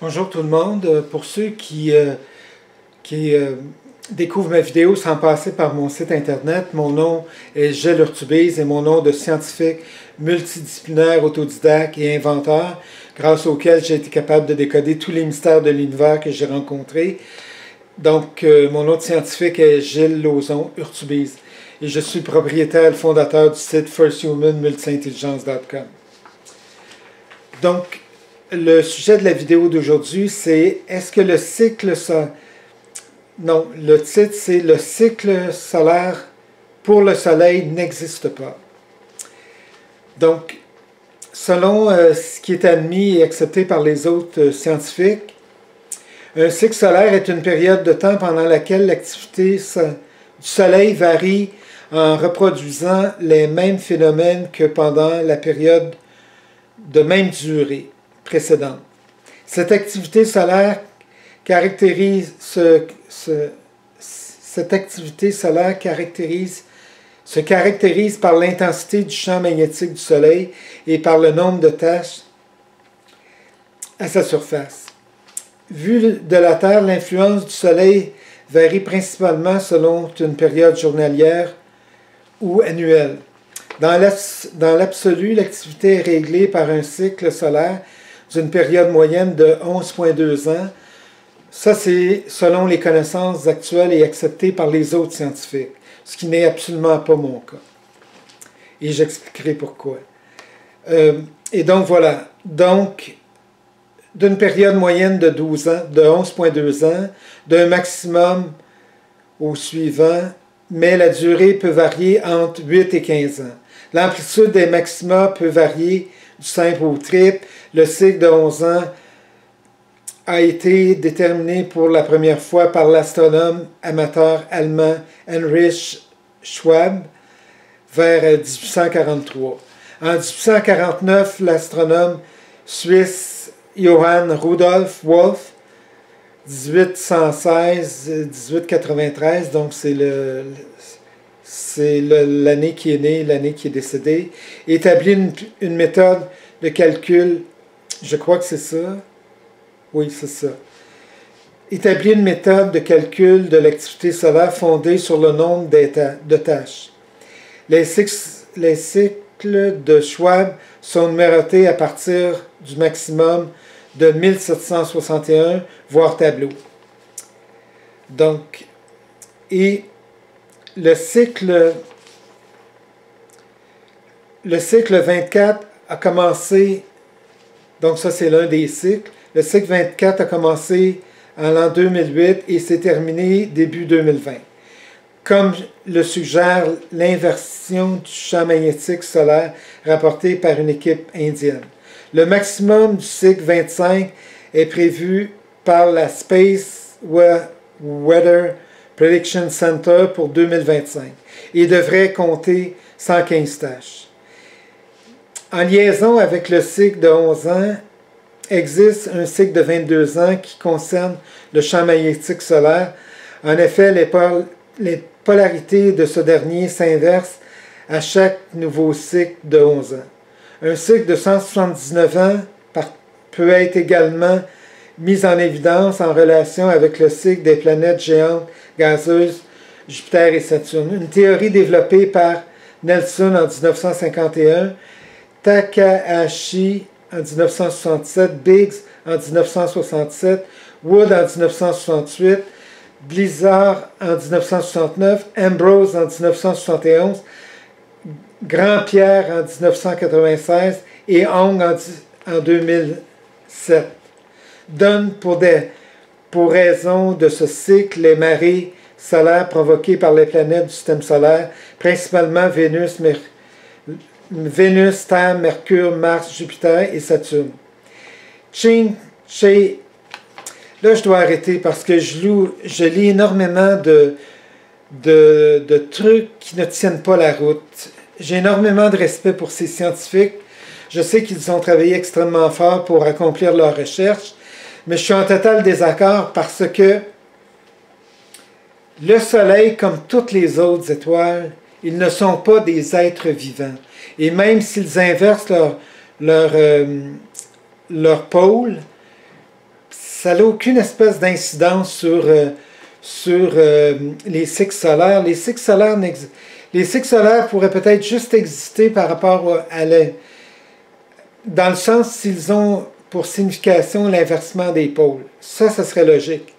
Bonjour tout le monde. Pour ceux qui découvrent ma vidéo sans passer par mon site internet, mon nom est Gilles Urtubise et mon nom de scientifique multidisciplinaire, autodidacte et inventeur, grâce auquel j'ai été capable de décoder tous les mystères de l'univers que j'ai rencontrés. Donc, mon nom de scientifique est Gilles Lauzon Urtubise et je suis propriétaire et fondateur du site firsthumanmultiintelligence.com. Donc, le sujet de la vidéo d'aujourd'hui, c'est est-ce que le cycle solaire... Non, le titre, c'est le cycle solaire pour le Soleil n'existe pas. Donc, selon ce qui est admis et accepté par les autres scientifiques, un cycle solaire est une période de temps pendant laquelle l'activité du Soleil varie en reproduisant les mêmes phénomènes que pendant la période de même durée précédente. Cette activité solaire se caractérise par l'intensité du champ magnétique du Soleil et par le nombre de taches à sa surface. Vu de la Terre, l'influence du Soleil varie principalement selon une période journalière ou annuelle. Dans l'absolu, l'activité est réglée par un cycle solaire d'une période moyenne de 11,2 ans. Ça, c'est selon les connaissances actuelles et acceptées par les autres scientifiques, ce qui n'est absolument pas mon cas. Et j'expliquerai pourquoi. Et donc, voilà. Donc, d'une période moyenne de 12 ans, de 11,2 ans, d'un maximum au suivant, mais la durée peut varier entre 8 et 15 ans. L'amplitude des maxima peut varier du simple au triple. Le cycle de 11 ans a été déterminé pour la première fois par l'astronome amateur allemand Heinrich Schwab vers 1843. En 1849, l'astronome suisse Johann Rudolf Wolf, 1816-1893, donc c'est l'année qui est née, l'année qui est décédée, établit une méthode de calcul, je crois que c'est ça, oui c'est ça, établit une méthode de calcul de l'activité solaire fondée sur le nombre de tâches. Les cycles de Schwab sont numérotés à partir du maximum de 1761, voire tableau. Donc, et le cycle 24 a commencé, donc ça c'est l'un des cycles, le cycle 24 a commencé en l'an 2008 et s'est terminé début 2020. Comme le suggère l'inversion du champ magnétique solaire rapportée par une équipe indienne. Le maximum du cycle 25 est prévu par la Space Weather Prediction Center pour 2025 et devrait compter 115 tâches. En liaison avec le cycle de 11 ans, existe un cycle de 22 ans qui concerne le champ magnétique solaire. En effet, les polarités de ce dernier s'inversent à chaque nouveau cycle de 11 ans. Un cycle de 179 ans peut être également mis en évidence en relation avec le cycle des planètes géantes gazeuses Jupiter et Saturne. Une théorie développée par Nelson en 1951, Takahashi en 1967, Biggs en 1967, Wood en 1968, Blizzard en 1969, Ambrose en 1971, Grand-Pierre en 1996 et Hong en 2007. Donne pour raison de ce cycle les marées solaires provoquées par les planètes du système solaire, principalement Vénus, Terre, Mercure, Mars, Jupiter et Saturne. Là, je dois arrêter parce que je lis énormément de trucs qui ne tiennent pas la route. J'ai énormément de respect pour ces scientifiques. Je sais qu'ils ont travaillé extrêmement fort pour accomplir leurs recherches, mais je suis en total désaccord parce que le Soleil, comme toutes les autres étoiles, ils ne sont pas des êtres vivants. Et même s'ils inversent leur pôle, ça n'a aucune espèce d'incidence sur les cycles solaires. Les cycles solaires pourraient peut-être juste exister par rapport à dans le sens s'ils ont pour signification l'inversement des pôles. Ça serait logique.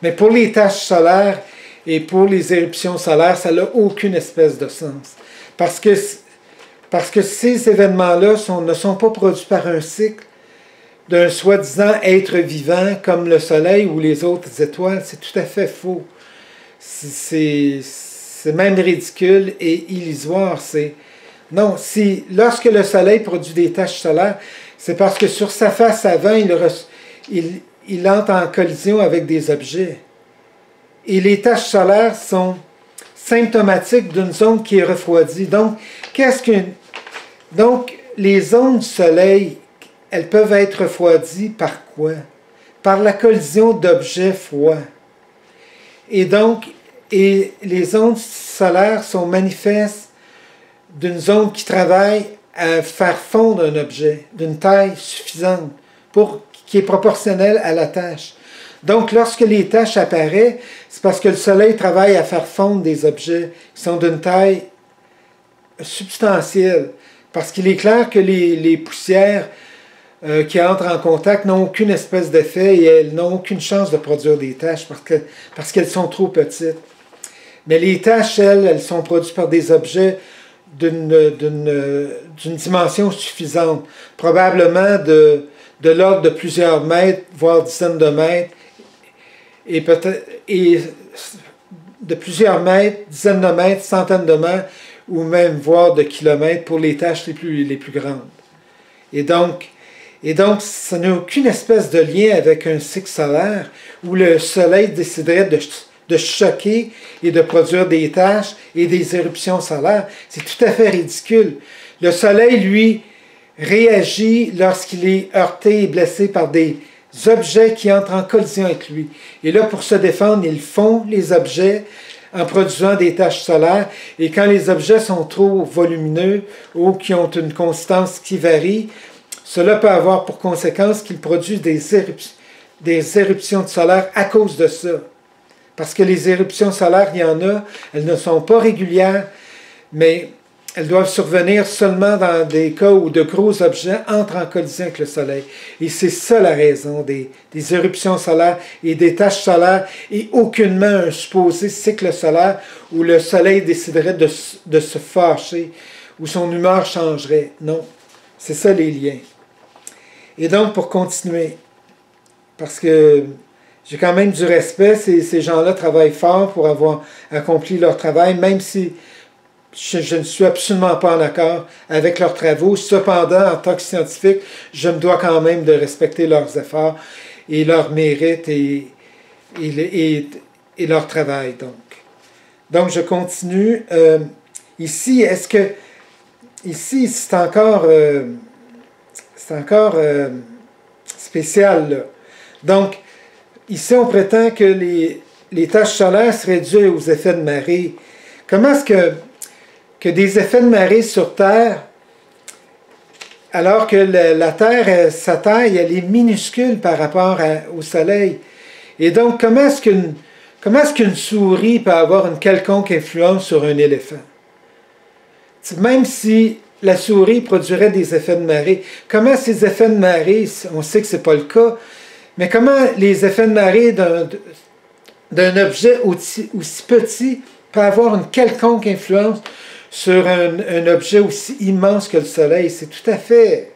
Mais pour les taches solaires et pour les éruptions solaires, ça n'a aucune espèce de sens. Parce que ces événements-là ne sont pas produits par un cycle d'un soi-disant être vivant comme le Soleil ou les autres étoiles. C'est tout à fait faux. C'est même ridicule et illusoire. Non, lorsque le Soleil produit des taches solaires, c'est parce que sur sa face avant, il entre en collision avec des objets. Et les taches solaires sont symptomatiques d'une zone qui est refroidie. Donc, les ondes du Soleil, elles peuvent être refroidies par quoi? Par la collision d'objets froids. Et les ondes solaires sont manifestes d'une zone qui travaille à faire fondre un objet d'une taille suffisante qui est proportionnelle à la tâche. Donc, lorsque les taches apparaissent, c'est parce que le Soleil travaille à faire fondre des objets qui sont d'une taille substantielle. Parce qu'il est clair que les poussières qui entrent en contact n'ont aucune espèce d'effet et elles n'ont aucune chance de produire des taches parce qu'elles sont trop petites. Mais les taches, elles sont produites par des objets d'une dimension suffisante, probablement de l'ordre de plusieurs mètres, voire dizaines de mètres, et de plusieurs mètres, dizaines de mètres, centaines de mètres, ou même voire de kilomètres pour les taches les plus grandes. Et donc, ça n'a aucune espèce de lien avec un cycle solaire où le Soleil déciderait de choquer et de produire des taches et des éruptions solaires. C'est tout à fait ridicule. Le Soleil, lui, réagit lorsqu'il est heurté et blessé par des objets qui entrent en collision avec lui. Et là, pour se défendre, il fond les objets en produisant des taches solaires. Et quand les objets sont trop volumineux ou qui ont une consistance qui varie, cela peut avoir pour conséquence qu'il produit des éruptions de solaire à cause de ça. Parce que les éruptions solaires, il y en a, elles ne sont pas régulières, mais elles doivent survenir seulement dans des cas où de gros objets entrent en collision avec le Soleil. Et c'est ça la raison des éruptions solaires et des taches solaires, et aucunement un supposé cycle solaire où le Soleil déciderait de se fâcher, où son humeur changerait. Non, c'est ça les liens. Et donc, pour continuer, parce que j'ai quand même du respect, ces gens-là travaillent fort pour avoir accompli leur travail, même si je ne suis absolument pas en accord avec leurs travaux. Cependant, en tant que scientifique, je me dois quand même de respecter leurs efforts et leurs mérites et leur travail. Donc, je continue. Ici, c'est encore spécial, là. Donc, ici, on prétend que les taches solaires seraient dues aux effets de marée. Comment est-ce que des effets de marée sur Terre, alors que la Terre, sa taille, elle est minuscule par rapport au Soleil? Et donc, comment est-ce qu'une souris peut avoir une quelconque influence sur un éléphant? Même si la souris produirait des effets de marée, comment ces effets de marée, on sait que ce n'est pas le cas, mais comment les effets de marée d'un objet aussi petit peuvent avoir une quelconque influence sur un objet aussi immense que le Soleil? C'est tout à fait...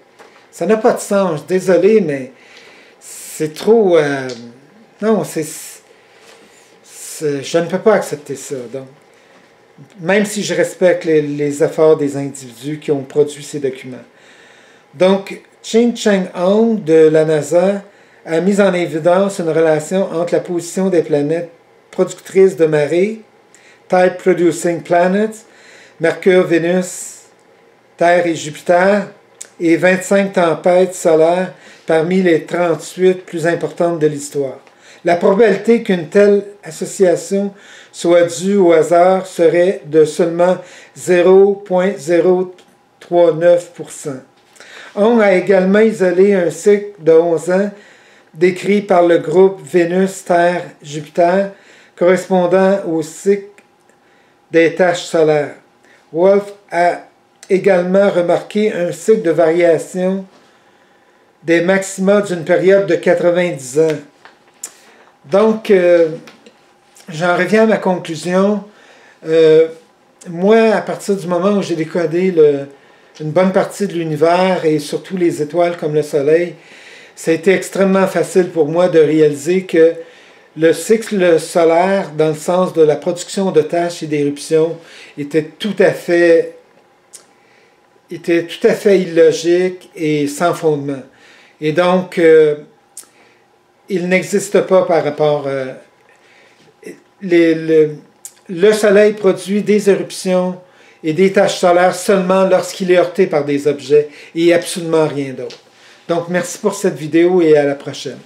Ça n'a pas de sens. Désolé, mais c'est trop... non, je ne peux pas accepter ça. Donc, même si je respecte les efforts des individus qui ont produit ces documents. Donc, Ching Chang-hong de la NASA a mis en évidence une relation entre la position des planètes productrices de marée, Tide Producing Planets, Mercure, Vénus, Terre et Jupiter, et 25 tempêtes solaires parmi les 38 plus importantes de l'histoire. La probabilité qu'une telle association soit due au hasard serait de seulement 0,039%. On a également isolé un cycle de 11 ans décrit par le groupe Vénus-Terre-Jupiter, correspondant au cycle des taches solaires. Wolf a également remarqué un cycle de variation des maxima d'une période de 90 ans. Donc, j'en reviens à ma conclusion. Moi, à partir du moment où j'ai décodé une bonne partie de l'univers et surtout les étoiles comme le Soleil, ça a été extrêmement facile pour moi de réaliser que le cycle solaire, dans le sens de la production de taches et d'éruptions, était tout à fait illogique et sans fondement. Et donc, il n'existe pas par rapport... le Soleil produit des éruptions et des taches solaires seulement lorsqu'il est heurté par des objets et absolument rien d'autre. Donc, merci pour cette vidéo et à la prochaine.